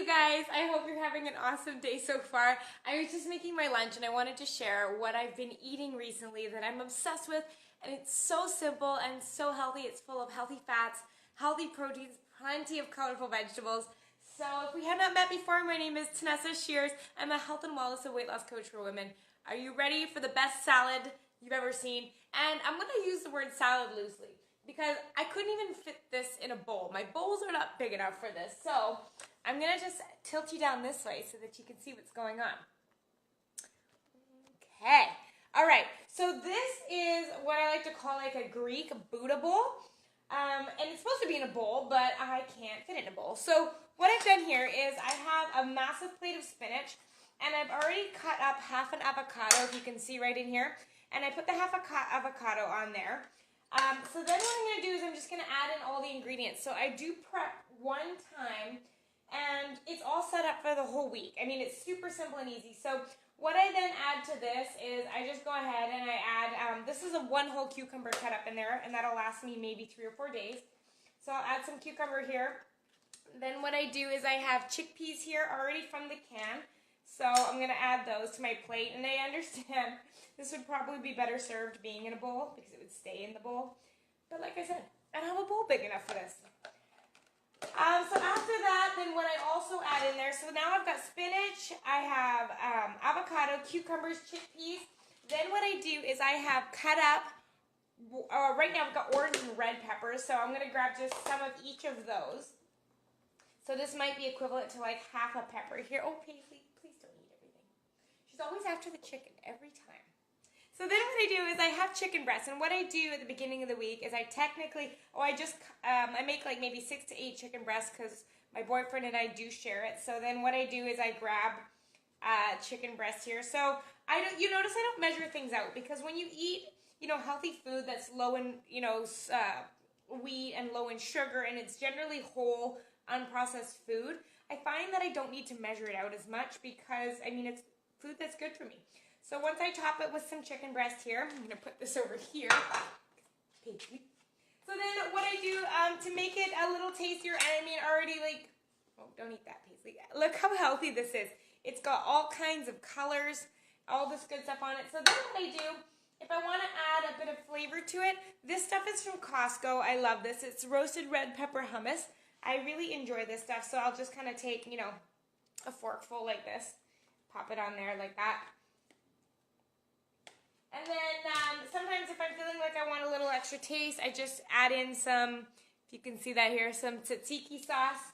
guys. I hope you're having an awesome day so far. I was just making my lunch and I wanted to share what I've been eating recently that I'm obsessed with, and it's so simple and so healthy. It's full of healthy fats, healthy proteins, plenty of colorful vegetables. So if we have not met before, my name is Tanessa Shears. I'm a health and wellness and weight loss coach for women. Are you ready for the best salad you've ever seen? And I'm going to use the word salad loosely, because I couldn't even fit this in a bowl. My bowls are not big enough for this. So I'm going to just tilt you down this way so that you can see what's going on. Okay. All right. So this is what I like to call like a Greek Buddha bowl. And it's supposed to be in a bowl, but I can't fit it in a bowl. So what I've done here is I have a massive plate of spinach, and I've already cut up half an avocado, if you can see right in here. And I put the half avocado on there. So then what I'm going to do is I'm just going to add in all the ingredients. So I do prep one time, and it's all set up for the whole week. I mean, it's super simple and easy. So what I then add to this is I just go ahead and I add, this is a 1 whole cucumber cut up in there, and that'll last me maybe 3 or 4 days. So I'll add some cucumber here. Then what I do is I have chickpeas here already from the can. So I'm going to add those to my plate, and I understand this would probably be better served being in a bowl because it would stay in the bowl. But like I said, I don't have a bowl big enough for this. So after that, then what I also add in there, so now I've got spinach, I have avocado, cucumbers, chickpeas. Then what I do is I have cut up, right now I've got orange and red peppers, so I'm going to grab just some of each of those. So this might be equivalent to like half a pepper here. Oh, Paisley, please don't eat everything. She's always after the chicken every time. So then what I do is I have chicken breasts, and what I do at the beginning of the week is I make like maybe 6 to 8 chicken breasts because my boyfriend and I do share it. So then what I do is I grab chicken breasts here. So you notice I don't measure things out, because when you eat, healthy food that's low in, wheat and low in sugar, and it's generally whole, unprocessed food, I find that I don't need to measure it out as much because, it's food that's good for me. So once I top it with some chicken breast here, I'm going to put this over here. So then what I do to make it a little tastier, and already like, oh, don't eat that, Paisley. Look how healthy this is. It's got all kinds of colors, all this good stuff on it. So then what I do, if I want to add a bit of flavor to it, this stuff is from Costco. I love this. It's roasted red pepper hummus. I really enjoy this stuff, so I'll just kind of take, a forkful like this, pop it on there like that. And then sometimes if I'm feeling like I want a little extra taste, I just add in some, if you can see that here, some tzatziki sauce.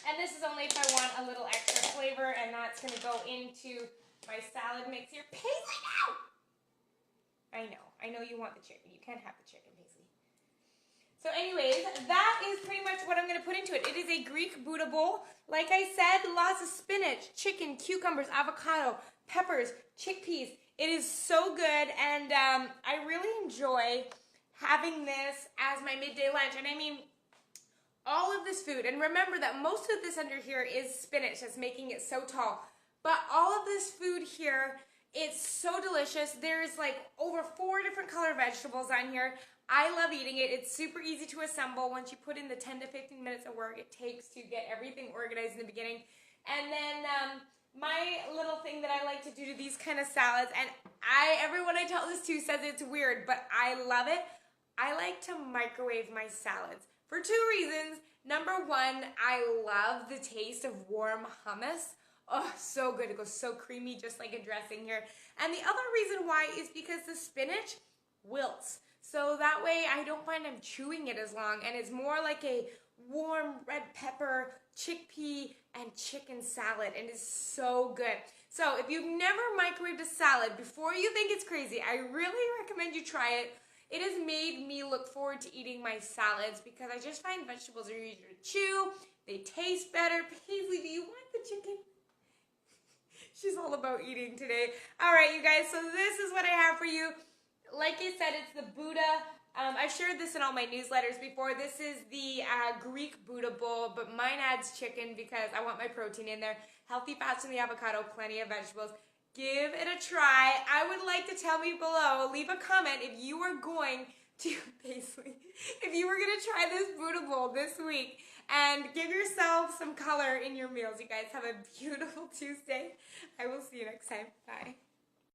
And this is only if I want a little extra flavor, and that's going to go into my salad mix here. Paisley, no! I know you want the chicken. You can't have the chicken, Paisley. So anyways, that is pretty much what I'm going to put into it. It is a Greek Buddha bowl. Like I said, lots of spinach, chicken, cucumbers, avocado, peppers, chickpeas. It is so good, and I really enjoy having this as my midday lunch. And all of this food, and remember that most of this under here is spinach that's making it so tall. But all of this food here, it's so delicious. There's like over 4 different color vegetables on here. I love eating it. It's super easy to assemble once you put in the 10 to 15 minutes of work it takes to get everything organized in the beginning. And then my little thing that I like to do to these kind of salads, and everyone I tell this to says it's weird, but I love it. I like to microwave my salads for 2 reasons. Number 1, I love the taste of warm hummus. Oh, so good. It goes so creamy, just like a dressing here. And the other reason why is because the spinach wilts. So that way I don't find I'm chewing it as long, and it's more like a warm red pepper, chickpea, and chicken salad, and it's so good. So if you've never microwaved a salad before you think it's crazy, I really recommend you try it. It has made me look forward to eating my salads because I just find vegetables are easier to chew, they taste better. Paisley, do you want the chicken? She's all about eating today. All right, you guys, so this is what I have for you. Like I said, it's the Buddha. I've shared this in all my newsletters before. This is the Greek Buddha bowl, but mine adds chicken because I want my protein in there. Healthy fats in the avocado, plenty of vegetables. Give it a try. I would like to tell me below, leave a comment if you are going to, Paisley, if you were going to try this Buddha bowl this week, and give yourself some color in your meals. You guys have a beautiful Tuesday. I will